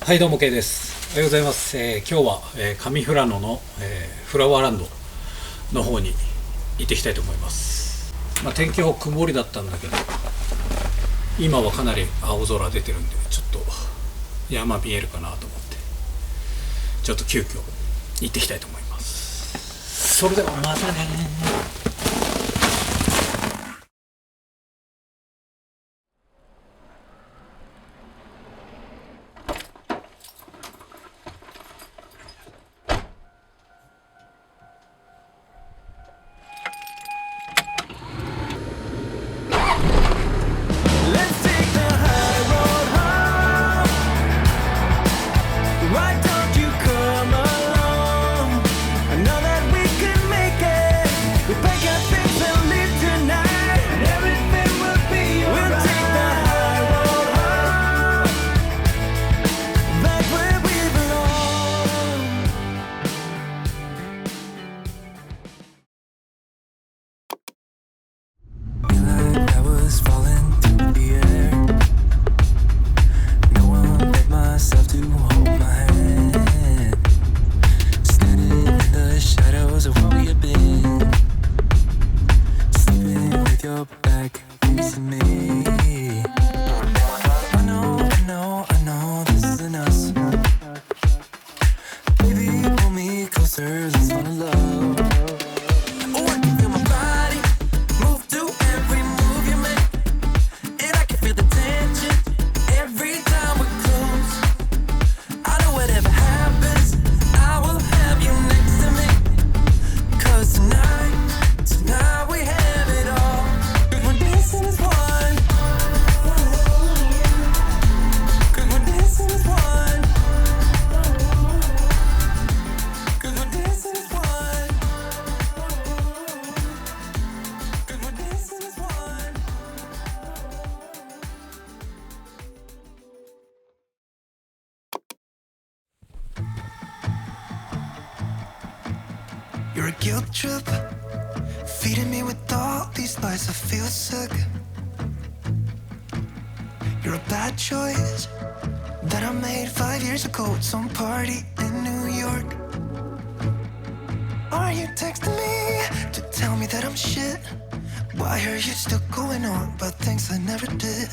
はい、どうもケイです。おはようございます。今日は、上富良野の、フラワーランドの方に行ってきたいと思います。天気予報曇りだったんだけど、今はかなり青空出てるんで、ちょっと山見えるかなと思って、ちょっと急遽行ってきたいと思います。それではまたね。You're a guilt trip, feeding me with all these lies. I feel sick. You're a bad choice that I made 5 years ago at some party in New York. Are you texting me to tell me that I'm shit? Why are you still going on about things I never did?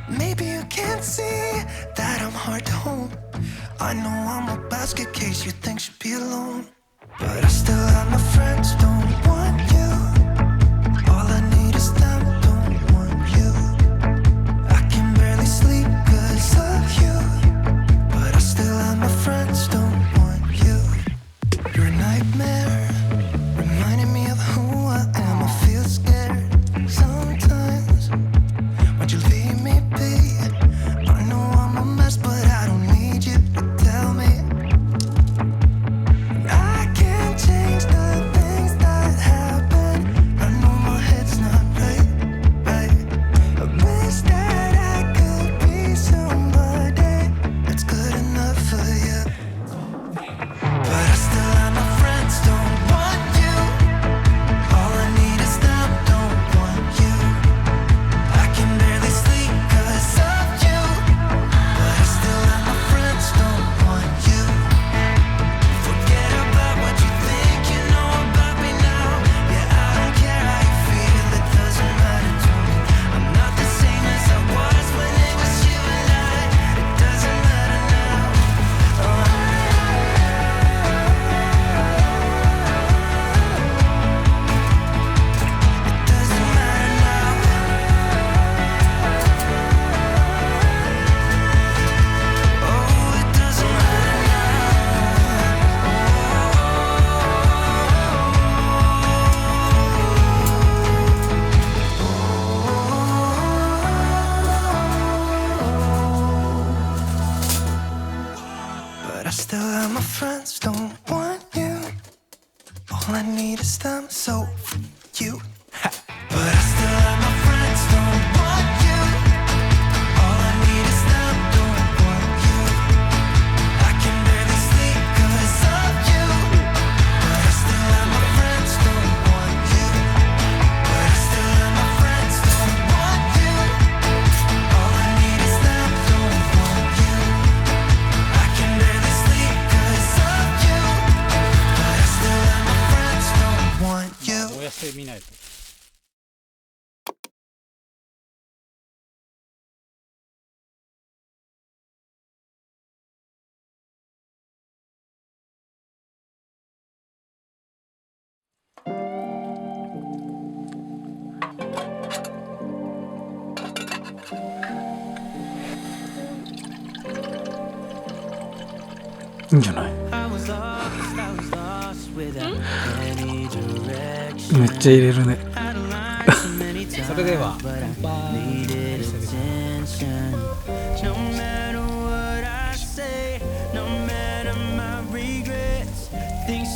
Maybe you can't see that I'm hard to hold. I know I'm a basket case you think should be alone, but I still have my friends, don't want you. All I need is them, don't want you. I can barely sleep 'cause of you, but I still have my friends, don't want you. You're a nightmare, reminding me of who I am. I feel scared sometimes. Why'd you leave me be? I know I'm a mess, but I don't need you to tell me. I can't change the things that happen. I know my head's not right. I wish that I could be somebody that's good enough for you, but I still have my friends, don't want you. All I need is them, don't want you. I can barely sleep 'cause of you, but I still have my friends, don't want you. Forget about what you think you know about me now. Yeah, I don't care how you feel, it doesn't matter to me. I'm not the same as I was when it was you and I. It doesn't matter now. It doesn't matter now. Oh, it doesn't matter now. But I still have my friends, don't want you. All I need is them, so you. But I still have my friends, don't want you. All I need is them, don't want you. I can barely sleep 'cause of you, but I still have my friends, don't want you. But I still have my friends, don't want you. All I need is them, don't want you. I いいんじゃない？めっちゃ入れるね。それでは乾杯。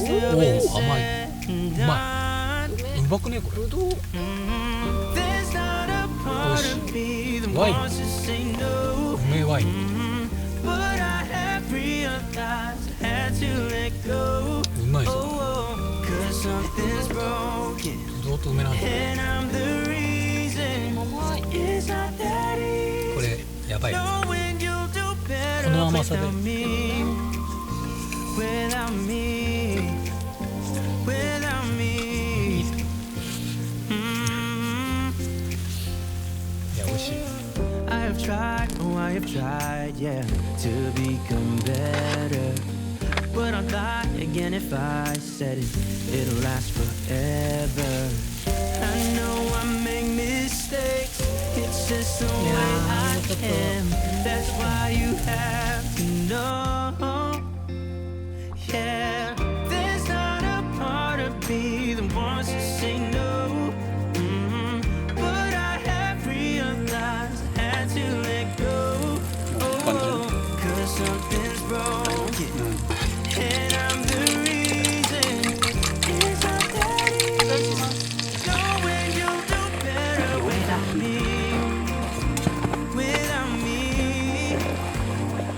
おお、甘い。うまい。うまくねこれ。ぶどう。美味しい。ワイン。梅ワイン。うまいぞ。ぶどうと梅なんだ。これやばいやつ。この甘さで。I have tried, yeah, to become better. But I'll lie again if I said it, it'll last forever. I know I make mistakes, it's just the way I am. That's why you have to know, yeah. There's not a part of me that wants to say no. But I have realized I had to let go.Something's broken, and I'm the reason. It's not that easy. Knowing you'll do better without me, without me,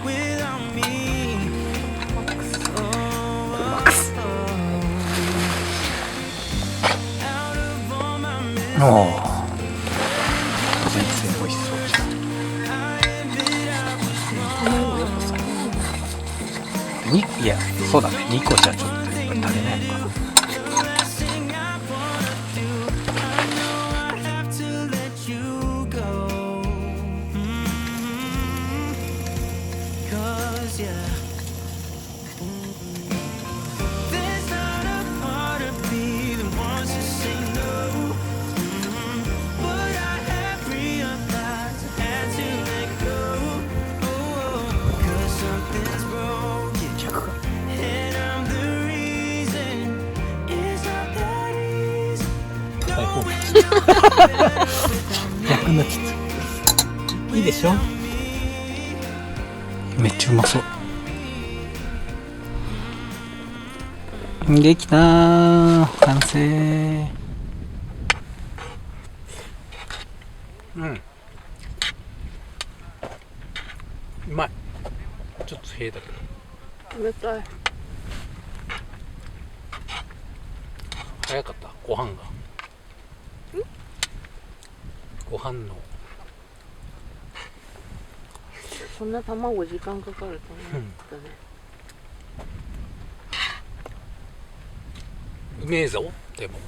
without me. Oh, out of all my misery.いや、そうだね。2個じゃちょっと足りないのかな。逆になっちゃった。いいでしょ。めっちゃうまそう。できたー、完成。うまい。ちょっと冷えだけど冷たい。早かった。ご飯がご飯のそんな卵時間かかると思ったね。うめえぞ。でも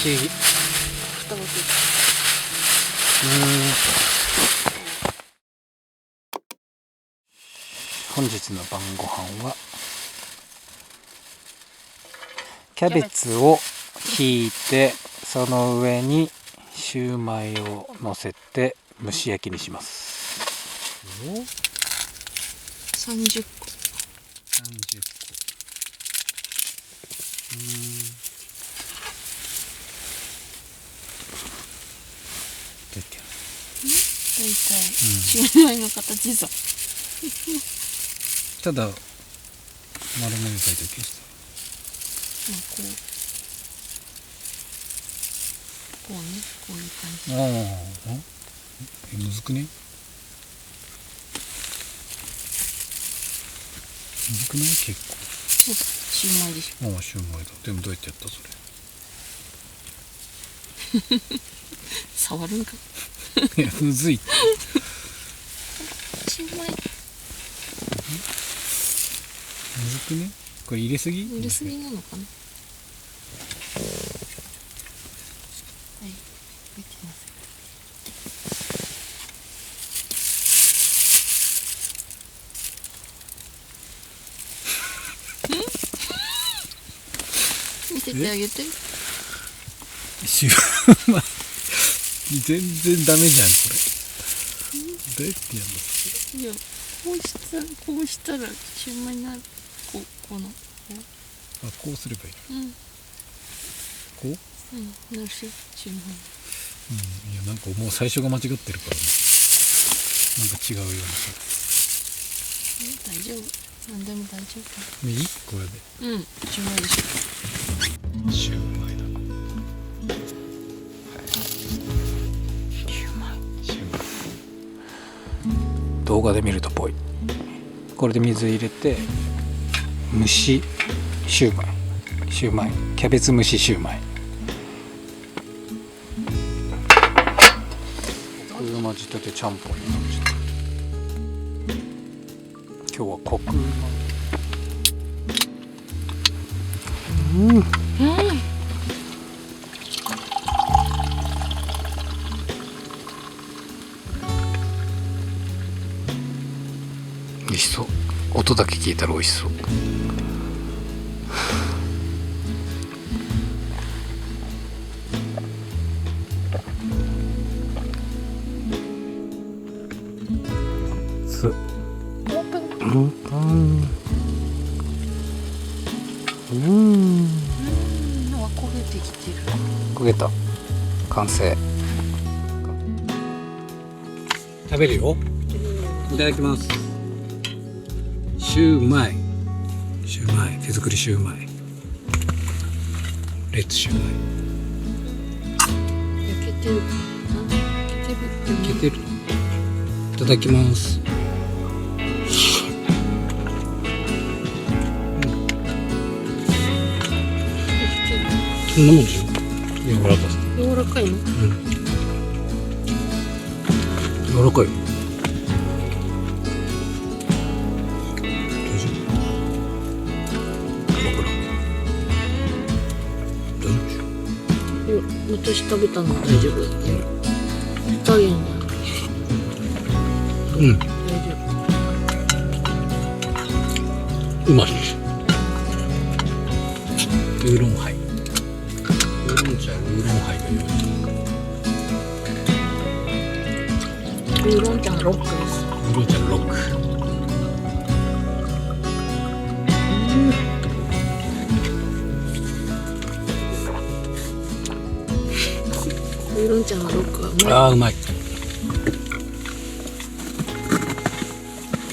思議。蓋を開けて。本日の晩ご飯はキャベツをひいて、その上にシューマイを乗せて蒸し焼きにします。30個。30個。どうやってやる？大体シューマイの形さ。ただ丸めに書いておきます。こうね、こういう感じ。むずくね？むずくない？結構。シューマイでしょ。シューマイだ。でもどうやってやったそれ？触るんか。いや、むずいって。シューマイ。むずくね？これ入れすぎ？入れすぎなのかな。はい、入ってます。見せてあげて。シューマイ全然ダメじゃんこれ。どうやってやるの？いや、こうしたらシューマイになる。この。こうすればいい。こう？なるし、シューマイ。いや、なんかもう最初が間違ってるからね。なんか違うような。大丈夫。なんでも大丈夫。いい？これで。シューマイでしょ。シューマイだ。動画で見るとぽい。これで水入れて蒸しシューマイ、キャベツ蒸しシューマイ。コクうま仕立てちゃんぽんになっちゃった。今日はコクうま。美味しそう。音だけ聞いたら美味しそう。焦げてきてる。焦げた。完成。食べるよ。いただきます。シューマイ、手作りシューマイ、レッツシューマイ。焼けてる。焼けてる。いただきます。そんなもんでしょ。柔らかさ。柔らかいの？柔らかいよ。私食べたのは大丈夫だって。イタリアンだ。大丈夫。うまい。ウーロンハイ。ウーロン茶、ウーロンハイのように。ウーロン茶のロックです。ウーロン茶のロック。ウーロン茶のロックはうまい。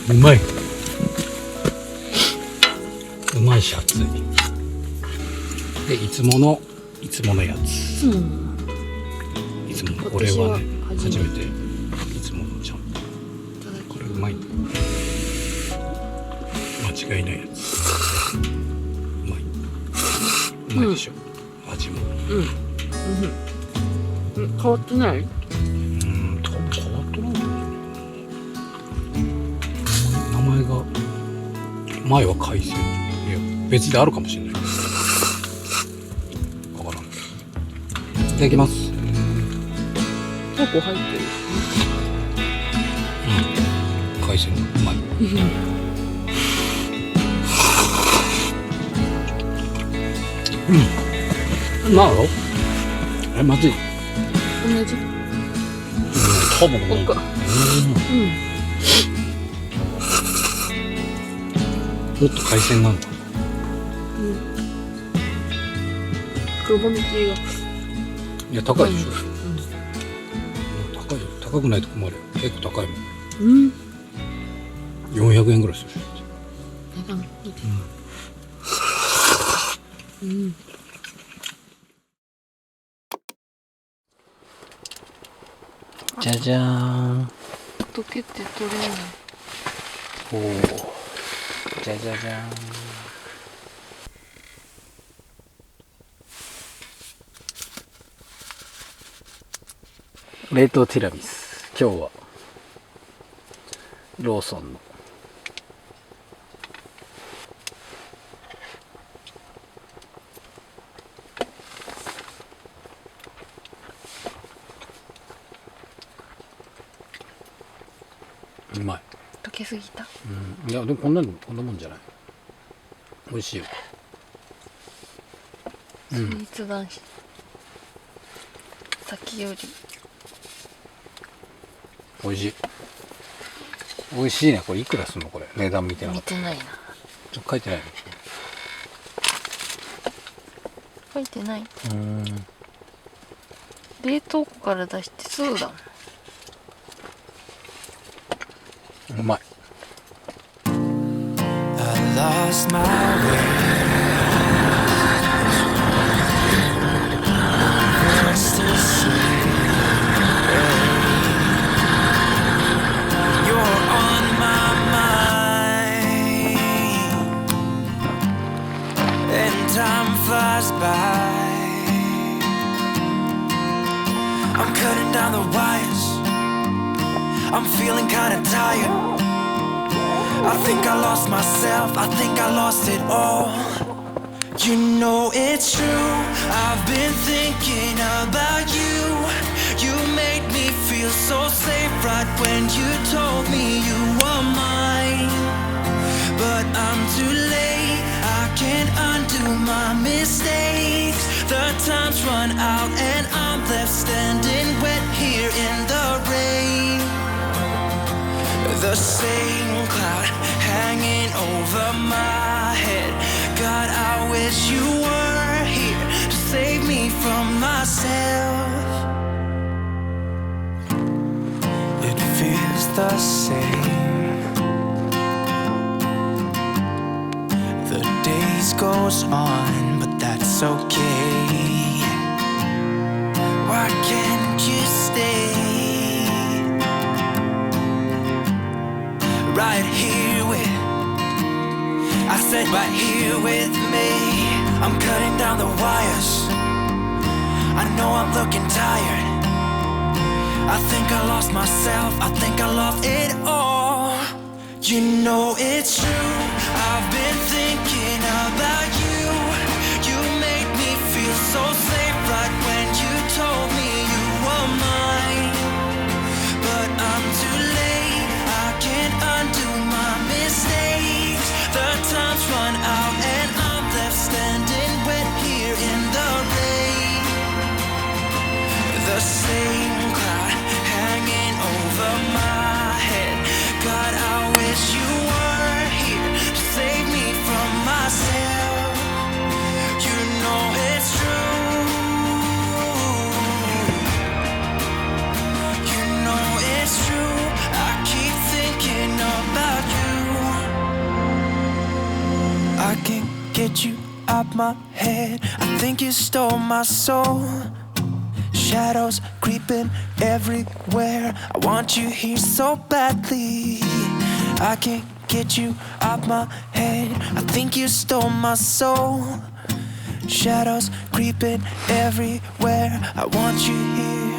うまい。うまい。うまいし熱い。で、いつものやつ。いつものこれはね、初めて。いつものちゃんと。これうまい。間違いないやつ。うまい。うまいでしょ。味も。変わってない？変わってない。名前が前は海鮮。いや別であるかもしれない。わからん。ただきます。タコ入ってる。海鮮がうまい。なるほど。まずい。同じ。多分同じ。もっと海鮮なんだ。クボミ系が。いや高いでしょ。高いよ。高くないと困るよ。結構高いもん。400円ぐらいする。じゃじゃーん。溶けて取れない。おお。じゃじゃじゃーん。冷凍ティラミス。今日はローソンのうまい。溶けすぎた。いやでもこんなもんじゃない。美味しいよ。スイーツ男子。さっきより。美味しい。美味しいね。これいくらするのこれ。値段見てなかった。見てないな。書いてないの。書いてない。冷凍庫から出してすぐだもん。うまい。I lost my way. First to see, you're on my mind, and time flies by. I'm cutting down the wires. I'm feeling kinda tired. I think I lost myself, I think I lost it all. You know it's true, I've been thinking about you. You made me feel so safe right when you told me you were mine. But I'm too late, I can't undo my mistakes. The time's run out and I'm left standing wet here in the rain. The same cloud hanging over my head. God, I wish you were here to save me from myself. It feels the same. The days goes on, but that's okay. Why can't you stay right here with, I said right here with me. I'm cutting down the wires. I know I'm looking tired. I think I lost myself, I think I lost it all. You know it's true, I've been thinking about you. You made me feel so safe right when you told me you were mine. But I'm too late, I can't undo my mistakes. The time's run out and I'm left standing wet here in the rain. The same cloud hanging over my head. God, I wish you were here to save me from myself. You know it's true. You know it's true. I keep thinking about you. I can't get you out my head. I think you stole my soul. Shadows creeping everywhere. I want you here so badly. I can't get you out my head. I think you stole my soul. Shadows creeping everywhere. I want you here.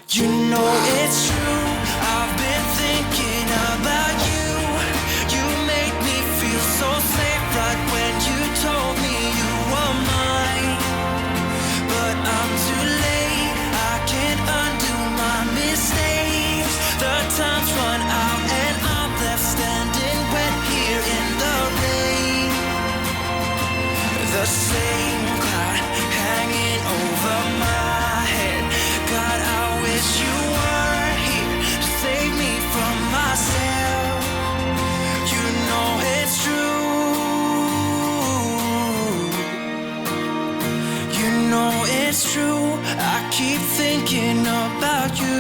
You know it's true, I've been thinking about you. You made me feel so safe right when you told me you were mine. But I'm too late, same cloud hanging over my head. God, I wish you were here to save me from myself. You know it's true. You know it's true. I keep thinking about you.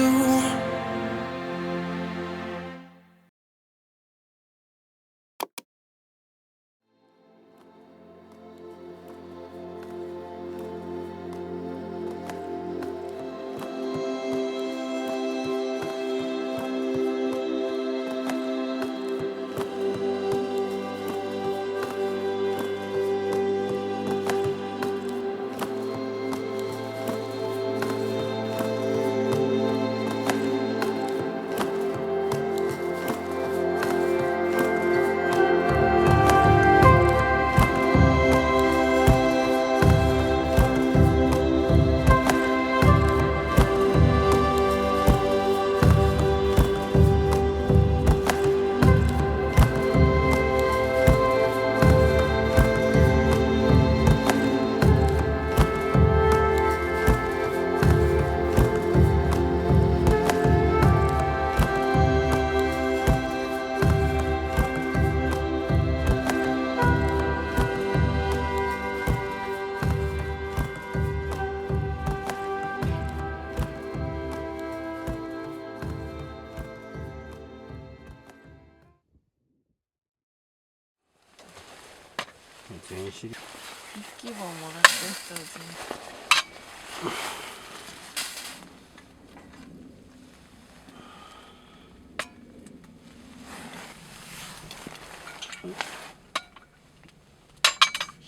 雪棒もらった人は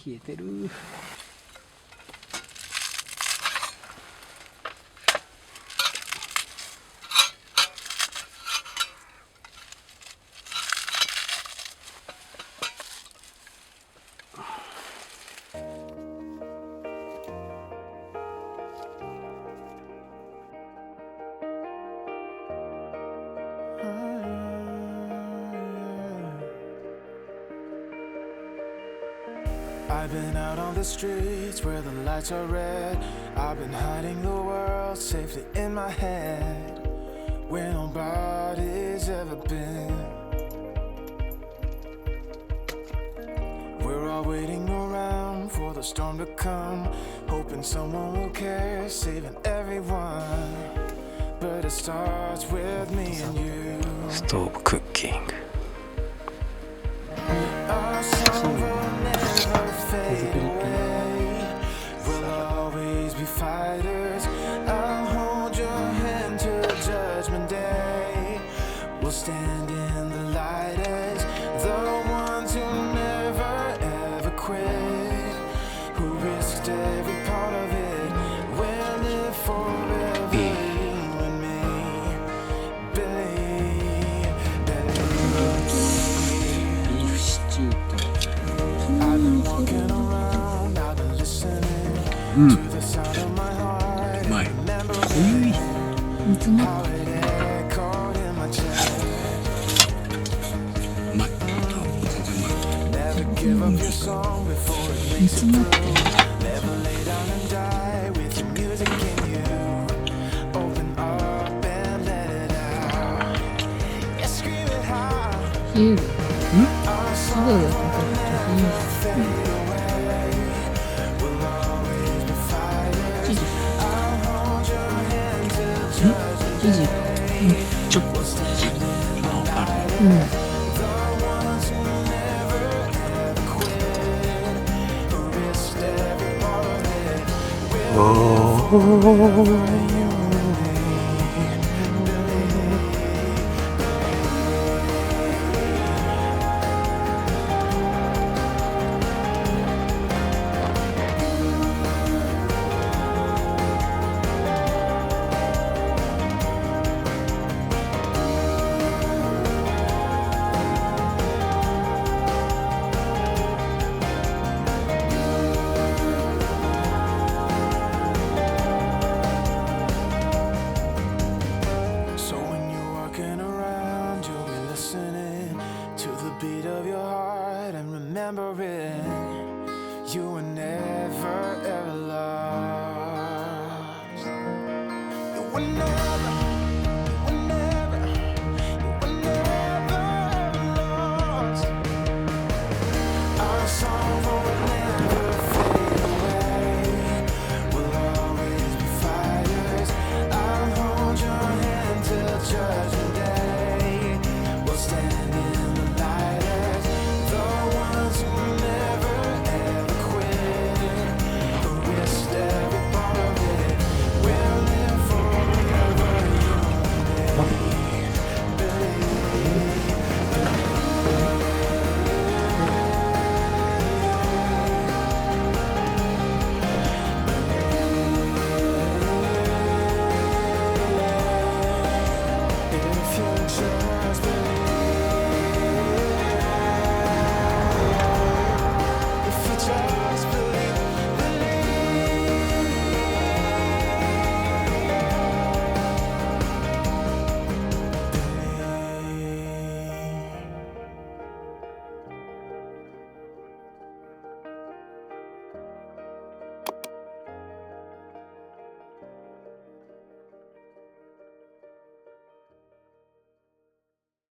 冷えてる。I've been out on the streets where the lights are red. I've been hiding the world safely in my head, where nobody's ever been. We're all waiting around for the storm to come, hoping someone will care, saving everyone. But it starts with me and you. ストーブクッキング。 Our song will never fade away. We'll always be fighters. I'll hold your hand till Judgment Day. We'll stand in the light as the ones who never ever quit, who risked every part of it. We'll live forever, you and me. Believe, believe. I've been walking around, I've been listening to the sound of my heart, and remembering how it echoed in my chest. Never give up your song before it makes it through. Never lay down and die with your music in you. Open up and let it out. Yeah, scream it out. 冷える。 Our す song ごいよ、 will ここ。 never fade away. We'll always be fighters. I'll hold your hand till Judgment 生地。 ちょっと今わかる。うん。 the ones who never ever quit, who risked every part of it. We'll live forever, you and me. So when you're walking around, you'll be listening to the beat of your heart and remembering, You were never ever lost. You were never